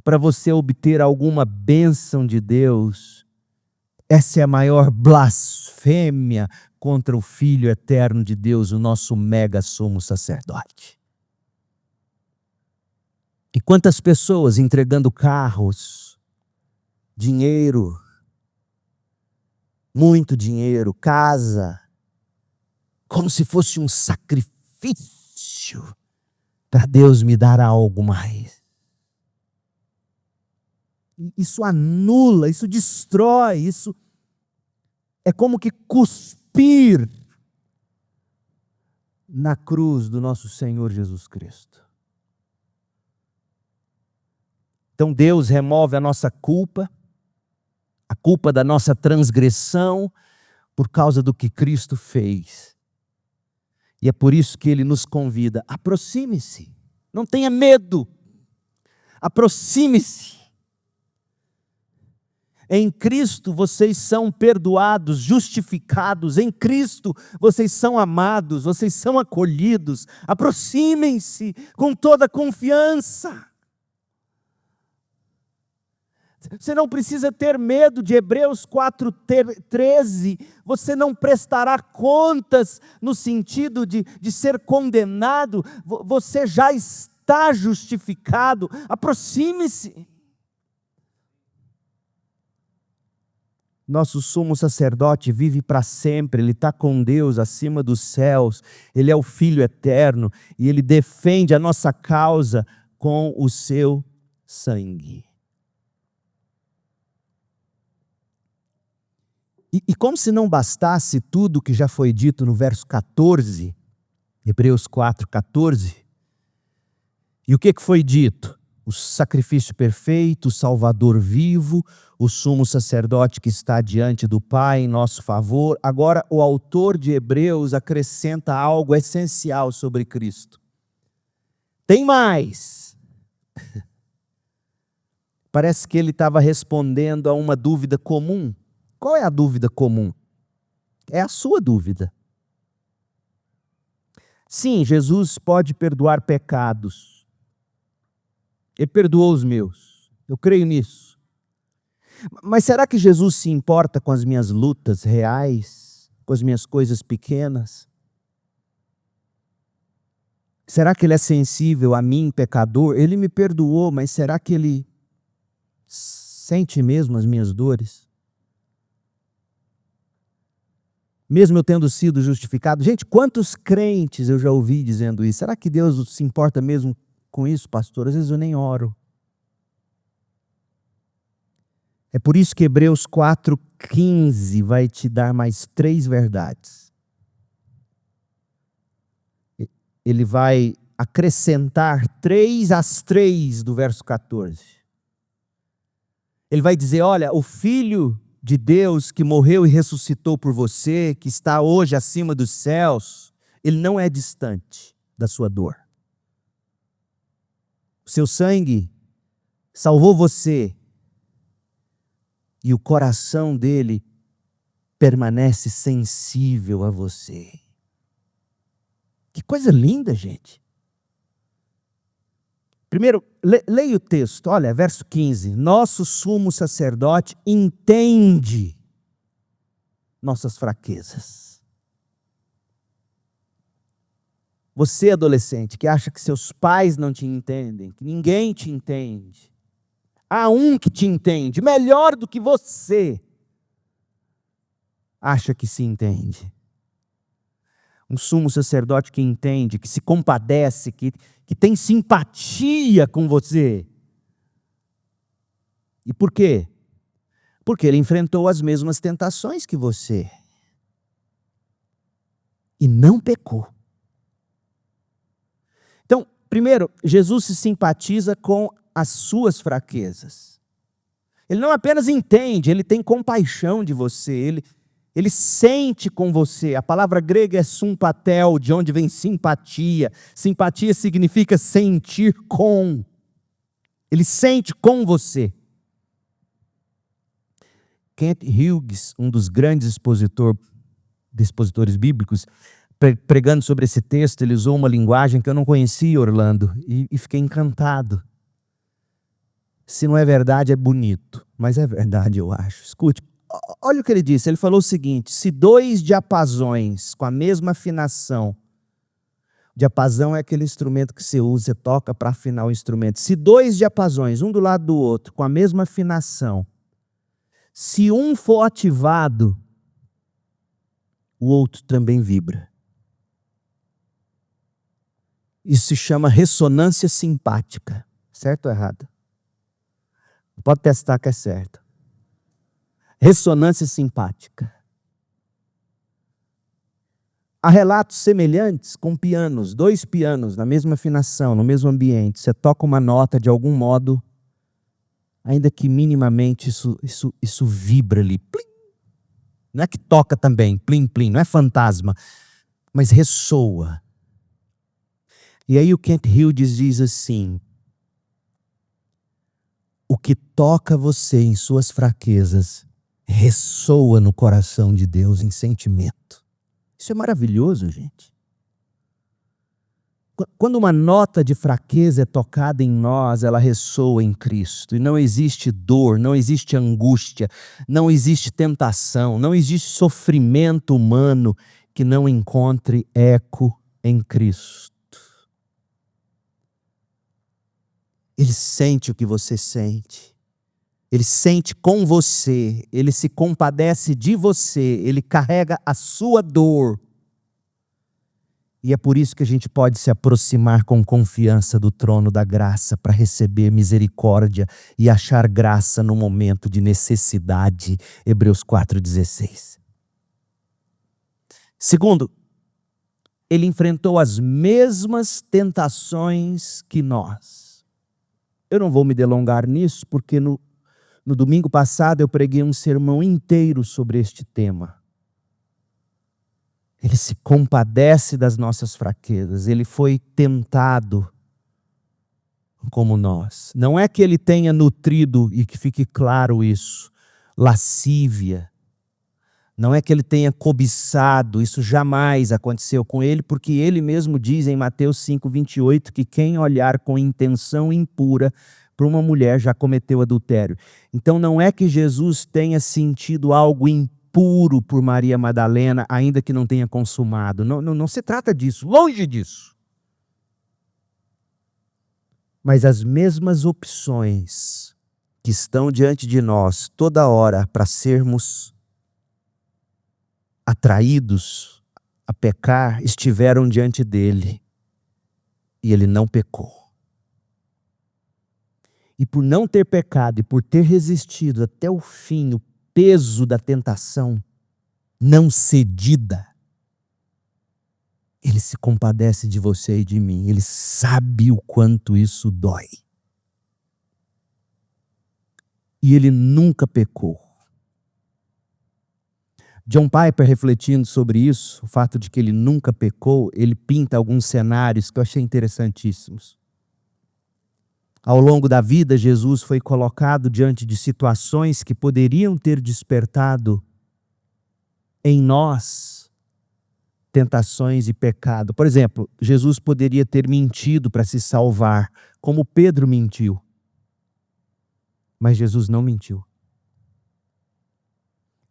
para você obter alguma bênção de Deus, essa é a maior blasfêmia contra o Filho eterno de Deus, o nosso mega sumo sacerdote. E quantas pessoas entregando carros, dinheiro, muito dinheiro, casa, como se fosse um sacrifício para Deus me dar algo mais. Isso anula, isso destrói, isso é como que cuspir na cruz do nosso Senhor Jesus Cristo. Então Deus remove a nossa culpa, a culpa da nossa transgressão, por causa do que Cristo fez. E é por isso que Ele nos convida: aproxime-se, não tenha medo, aproxime-se. Em Cristo vocês são perdoados, justificados. Em Cristo vocês são amados, vocês são acolhidos. Aproximem-se com toda confiança. Você não precisa ter medo de Hebreus 4:13. Você não prestará contas no sentido de ser condenado. Você já está justificado. Aproxime-se. Nosso sumo sacerdote vive para sempre, ele está com Deus acima dos céus, ele é o Filho eterno e ele defende a nossa causa com o seu sangue. E como se não bastasse tudo que já foi dito no verso 14, Hebreus 4:14, e o que foi dito? O sacrifício perfeito, o Salvador vivo, o sumo sacerdote que está diante do Pai em nosso favor. Agora o autor de Hebreus acrescenta algo essencial sobre Cristo. Tem mais. Parece que ele estava respondendo a uma dúvida comum. Qual é a dúvida comum? É a sua dúvida. Sim, Jesus pode perdoar pecados. Ele perdoou os meus. Eu creio nisso. Mas será que Jesus se importa com as minhas lutas reais? Com as minhas coisas pequenas? Será que Ele é sensível a mim, pecador? Ele me perdoou, mas será que Ele sente mesmo as minhas dores? Mesmo eu tendo sido justificado? Gente, quantos crentes eu já ouvi dizendo isso? Será que Deus se importa mesmo com isso, pastor? Às vezes eu nem oro. É por isso que Hebreus 4:15 vai te dar mais 3 verdades. Ele vai acrescentar 3 às 3 do verso 14. Ele vai dizer: olha, o Filho de Deus que morreu e ressuscitou por você, que está hoje acima dos céus, ele não é distante da sua dor. O seu sangue salvou você e o coração dele permanece sensível a você. Que coisa linda, gente. Primeiro, leia o texto, olha, verso 15. Nosso sumo sacerdote entende nossas fraquezas. Você, adolescente, que acha que seus pais não te entendem, que ninguém te entende, há um que te entende, melhor do que você acha que se entende. Um sumo sacerdote que entende, que se compadece, que tem simpatia com você. E por quê? Porque ele enfrentou as mesmas tentações que você. E não pecou. Então, primeiro, Jesus se simpatiza com as suas fraquezas. Ele não apenas entende, ele tem compaixão de você, ele sente com você. A palavra grega é sympathel, de onde vem simpatia. Simpatia significa sentir com. Ele sente com você. Kent Hughes, um dos grandes expositores bíblicos, pregando sobre esse texto, ele usou uma linguagem que eu não conhecia, Orlando, e fiquei encantado. Se não é verdade, é bonito, mas é verdade, eu acho. Escute. Olha o que ele disse, ele falou o seguinte: se dois diapasões com a mesma afinação, diapasão é aquele instrumento que você usa, você toca para afinar o instrumento. Se dois diapasões, um do lado do outro, com a mesma afinação, se um for ativado, o outro também vibra. Isso se chama ressonância simpática. Certo ou errado? Pode testar que é certo. Ressonância simpática. Há relatos semelhantes com pianos, dois pianos na mesma afinação, no mesmo ambiente. Você toca uma nota de algum modo, ainda que minimamente isso vibra ali. Plim. Não é que toca também, plim, plim, não é fantasma, mas ressoa. E aí o Kent Hughes diz assim: o que toca você em suas fraquezas ressoa no coração de Deus em sentimento. Isso é maravilhoso, gente. Quando uma nota de fraqueza é tocada em nós, ela ressoa em Cristo. E não existe dor, não existe angústia, não existe tentação, não existe sofrimento humano que não encontre eco em Cristo. Ele sente o que você sente. Ele sente com você, ele se compadece de você, ele carrega a sua dor. E é por isso que a gente pode se aproximar com confiança do trono da graça para receber misericórdia e achar graça no momento de necessidade. Hebreus 4,16. Segundo, ele enfrentou as mesmas tentações que nós. Eu não vou me delongar nisso, porque no domingo passado eu preguei um sermão inteiro sobre este tema. Ele se compadece das nossas fraquezas. Ele foi tentado como nós. Não é que ele tenha nutrido, e que fique claro isso, lascívia. Não é que ele tenha cobiçado, isso jamais aconteceu com ele, porque ele mesmo diz em Mateus 5,28 que quem olhar com intenção impura para uma mulher já cometeu adultério. Então não é que Jesus tenha sentido algo impuro por Maria Madalena, ainda que não tenha consumado. Não se trata disso, longe disso. Mas as mesmas opções que estão diante de nós toda hora para sermos atraídos a pecar, estiveram diante dele. E ele não pecou. E por não ter pecado e por ter resistido até o fim, o peso da tentação não cedida, ele se compadece de você e de mim. Ele sabe o quanto isso dói. E ele nunca pecou. John Piper, refletindo sobre isso, o fato de que ele nunca pecou, ele pinta alguns cenários que eu achei interessantíssimos. Ao longo da vida, Jesus foi colocado diante de situações que poderiam ter despertado em nós tentações e pecado. Por exemplo, Jesus poderia ter mentido para se salvar, como Pedro mentiu. Mas Jesus não mentiu.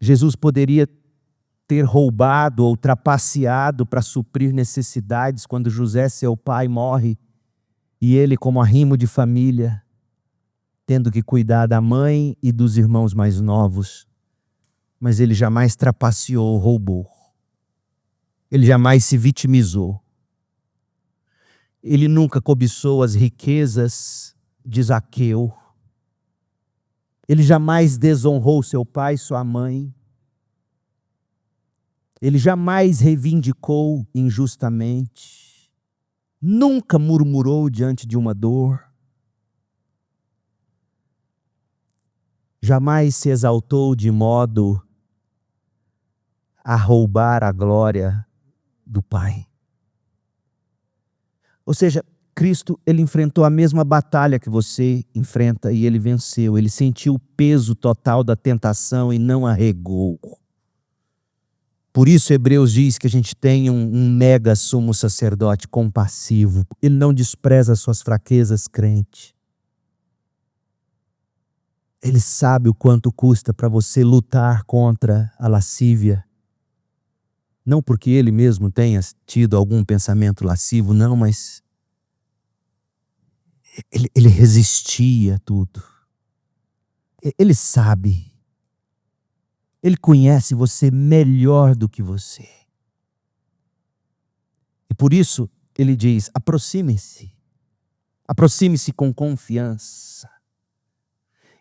Jesus poderia ter roubado ou trapaceado para suprir necessidades quando José, seu pai, morre e ele, como arrimo de família, tendo que cuidar da mãe e dos irmãos mais novos. Mas ele jamais trapaceou ou roubou. Ele jamais se vitimizou. Ele nunca cobiçou as riquezas de Zaqueu. Ele jamais desonrou seu pai e sua mãe. Ele jamais reivindicou injustamente. Nunca murmurou diante de uma dor. Jamais se exaltou de modo a roubar a glória do Pai. Ou seja, Cristo, ele enfrentou a mesma batalha que você enfrenta e ele venceu. Ele sentiu o peso total da tentação e não arregou. Por isso Hebreus diz que a gente tem um mega sumo sacerdote compassivo. Ele não despreza as suas fraquezas, crente. Ele sabe o quanto custa para você lutar contra a lascívia. Não porque ele mesmo tenha tido algum pensamento lascivo, não, mas ele resistia a tudo. Ele sabe. Ele conhece você melhor do que você. E por isso ele diz, aproxime-se. Aproxime-se com confiança.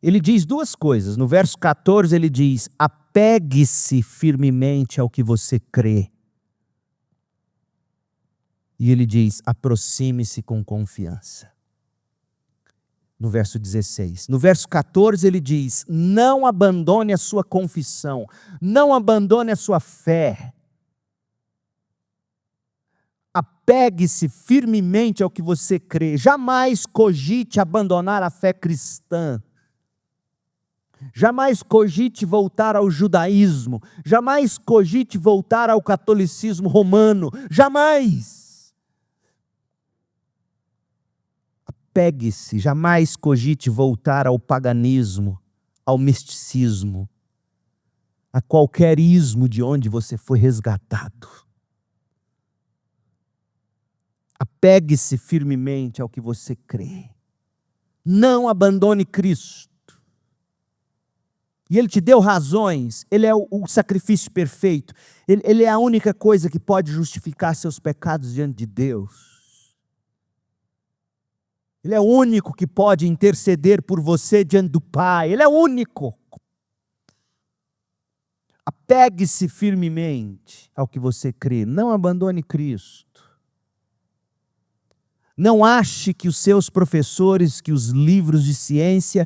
Ele diz duas coisas. No verso 14 ele diz, apegue-se firmemente ao que você crê. E ele diz, aproxime-se com confiança. No verso 16. No verso 14 ele diz, não abandone a sua confissão, não abandone a sua fé. Apegue-se firmemente ao que você crê. Jamais cogite abandonar a fé cristã. Jamais cogite voltar ao judaísmo. Jamais cogite voltar ao catolicismo romano. Jamais. Apegue-se, jamais cogite voltar ao paganismo, ao misticismo, a qualquer ismo de onde você foi resgatado. Apegue-se firmemente ao que você crê. Não abandone Cristo. E Ele te deu razões, Ele é o sacrifício perfeito, Ele é a única coisa que pode justificar seus pecados diante de Deus. Ele é o único que pode interceder por você diante do Pai. Ele é o único. Apegue-se firmemente ao que você crê. Não abandone Cristo. Não ache que os seus professores, que os livros de ciência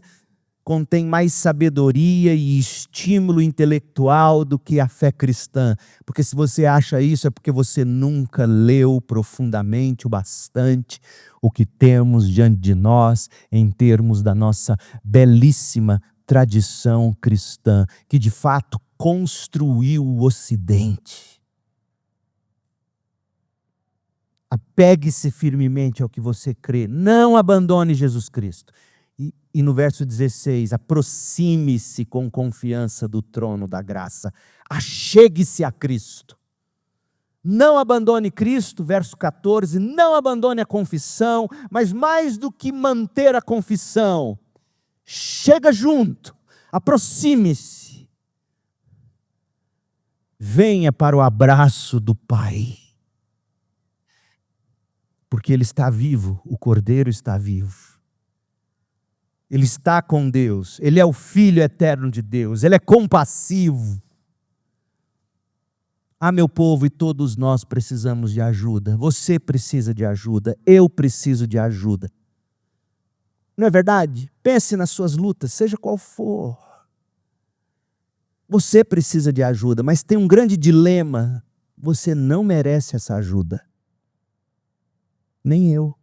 contêm mais sabedoria e estímulo intelectual do que a fé cristã. Porque se você acha isso, é porque você nunca leu profundamente o bastante o que temos diante de nós em termos da nossa belíssima tradição cristã, que de fato construiu o Ocidente. Apegue-se firmemente ao que você crê. Não abandone Jesus Cristo. E no verso 16, aproxime-se com confiança do trono da graça. Achegue-se a Cristo. Não abandone Cristo, verso 14, não abandone a confissão, mas mais do que manter a confissão, chega junto, aproxime-se. Venha para o abraço do Pai. Porque Ele está vivo, o Cordeiro está vivo. Ele está com Deus, Ele é o Filho eterno de Deus, Ele é compassivo. Ah, meu povo, e todos nós precisamos de ajuda. Você precisa de ajuda, eu preciso de ajuda. Não é verdade? Pense nas suas lutas, seja qual for. Você precisa de ajuda, mas tem um grande dilema. Você não merece essa ajuda. Nem eu.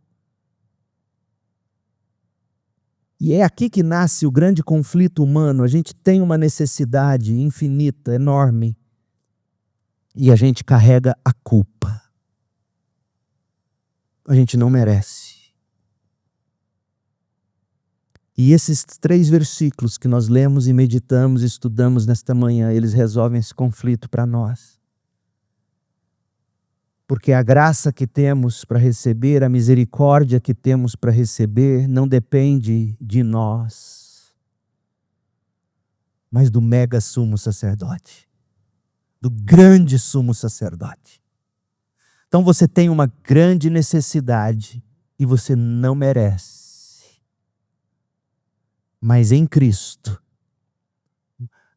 E é aqui que nasce o grande conflito humano. A gente tem uma necessidade infinita, enorme. E a gente carrega a culpa. A gente não merece. E esses 3 versículos que nós lemos e meditamos e estudamos nesta manhã, eles resolvem esse conflito para nós. Porque a graça que temos para receber, a misericórdia que temos para receber, não depende de nós, mas do mega sumo sacerdote, do grande sumo sacerdote. Então você tem uma grande necessidade e você não merece. Mas em Cristo,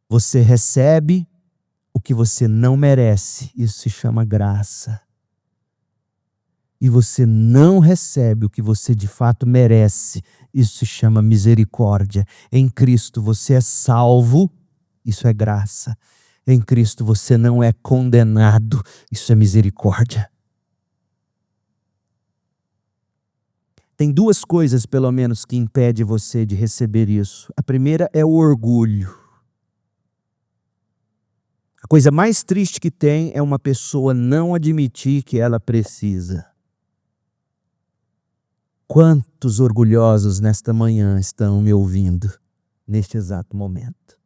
você recebe o que você não merece. Isso se chama graça. E você não recebe o que você de fato merece. Isso se chama misericórdia. Em Cristo você é salvo. Isso é graça. Em Cristo você não é condenado. Isso é misericórdia. Tem 2 coisas, pelo menos, que impedem você de receber isso. A primeira é o orgulho. A coisa mais triste que tem é uma pessoa não admitir que ela precisa. Quantos orgulhosos nesta manhã estão me ouvindo, neste exato momento?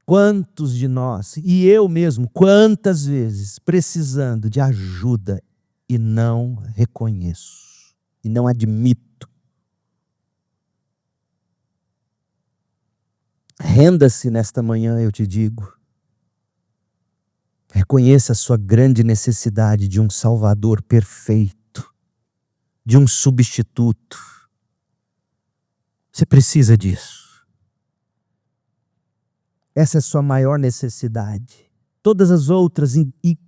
Quantos de nós, e eu mesmo, quantas vezes, precisando de ajuda, e não reconheço, e não admito. Renda-se nesta manhã, eu te digo. Reconheça a sua grande necessidade de um Salvador perfeito, de um substituto. Você precisa disso. Essa é a sua maior necessidade. Todas as outras,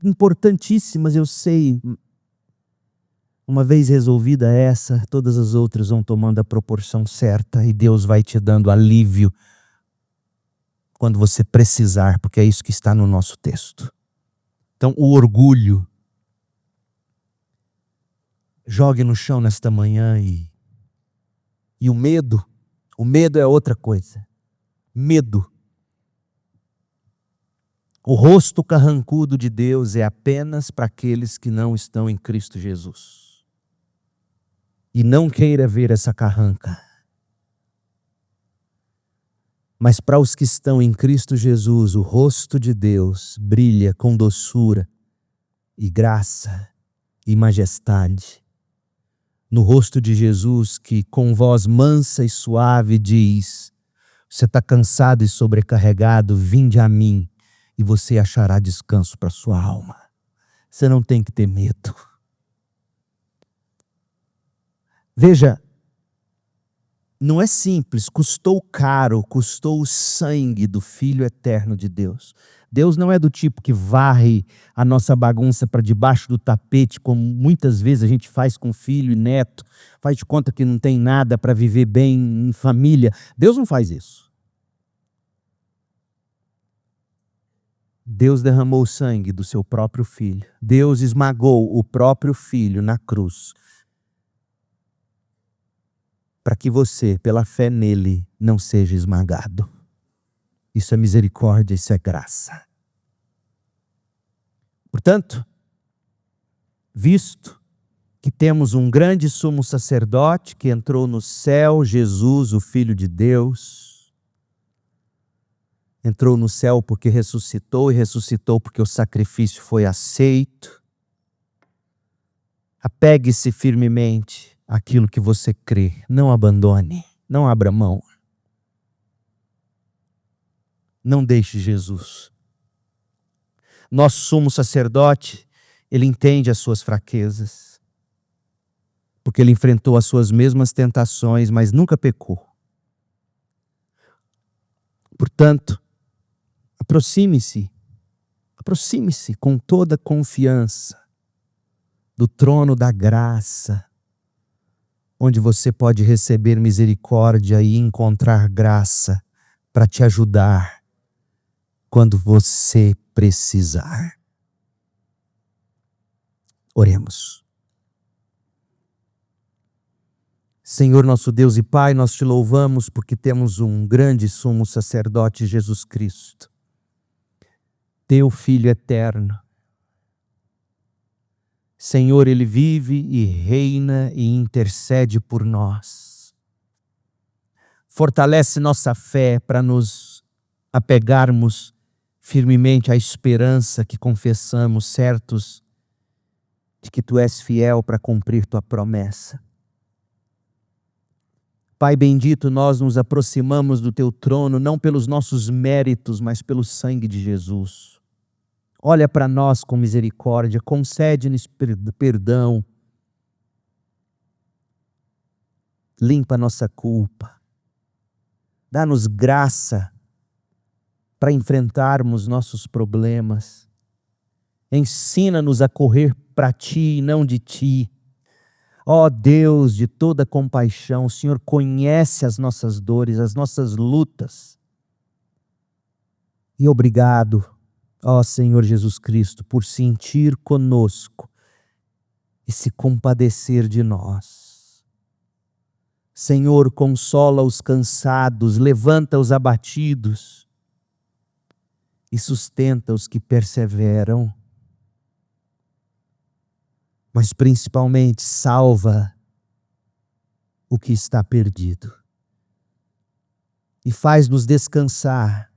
importantíssimas, eu sei. Uma vez resolvida essa, todas as outras vão tomando a proporção certa e Deus vai te dando alívio quando você precisar, porque é isso que está no nosso texto. Então, o orgulho, jogue no chão nesta manhã e o medo é outra coisa. Medo. O rosto carrancudo de Deus é apenas para aqueles que não estão em Cristo Jesus. E não queira ver essa carranca. Mas para os que estão em Cristo Jesus, o rosto de Deus brilha com doçura e graça e majestade. No rosto de Jesus, que com voz mansa e suave diz: você está cansado e sobrecarregado, vinde a mim e você achará descanso para sua alma. Você não tem que ter medo. Veja, não é simples, custou caro, custou o sangue do Filho eterno de Deus. Deus não é do tipo que varre a nossa bagunça para debaixo do tapete, como muitas vezes a gente faz com filho e neto, faz de conta que não tem nada para viver bem em família. Deus não faz isso. Deus derramou o sangue do seu próprio Filho. Deus esmagou o próprio Filho na cruz, para que você, pela fé nele, não seja esmagado. Isso é misericórdia, isso é graça. Portanto, visto que temos um grande sumo sacerdote que entrou no céu, Jesus, o Filho de Deus, entrou no céu porque ressuscitou e ressuscitou porque o sacrifício foi aceito. Apegue-se firmemente àquilo que você crê. Não abandone, não abra mão. Não deixe Jesus. Nosso sumo sacerdote, ele entende as suas fraquezas, porque ele enfrentou as suas mesmas tentações, mas nunca pecou. Portanto, aproxime-se com toda confiança do trono da graça, onde você pode receber misericórdia e encontrar graça para te ajudar quando você precisar. Oremos. Senhor nosso Deus e Pai, nós te louvamos porque temos um grande sumo sacerdote, Jesus Cristo, teu Filho eterno. Senhor, ele vive e reina e intercede por nós. Fortalece nossa fé para nos apegarmos firmemente à esperança que confessamos, certos de que tu és fiel para cumprir tua promessa. Pai bendito, nós nos aproximamos do teu trono não pelos nossos méritos, mas pelo sangue de Jesus. Olha para nós com misericórdia, concede-nos perdão, limpa nossa culpa, dá-nos graça para enfrentarmos nossos problemas, ensina-nos a correr para ti e não de ti. Ó Deus de toda compaixão, o Senhor conhece as nossas dores, as nossas lutas. E obrigado, ó Senhor Jesus Cristo, por sentir conosco e se compadecer de nós. Senhor, consola os cansados, levanta os abatidos e sustenta os que perseveram. Mas principalmente salva o que está perdido e faz-nos descansar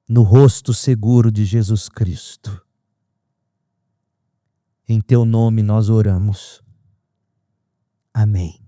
no rosto seguro de Jesus Cristo. Em teu nome nós oramos. Amém.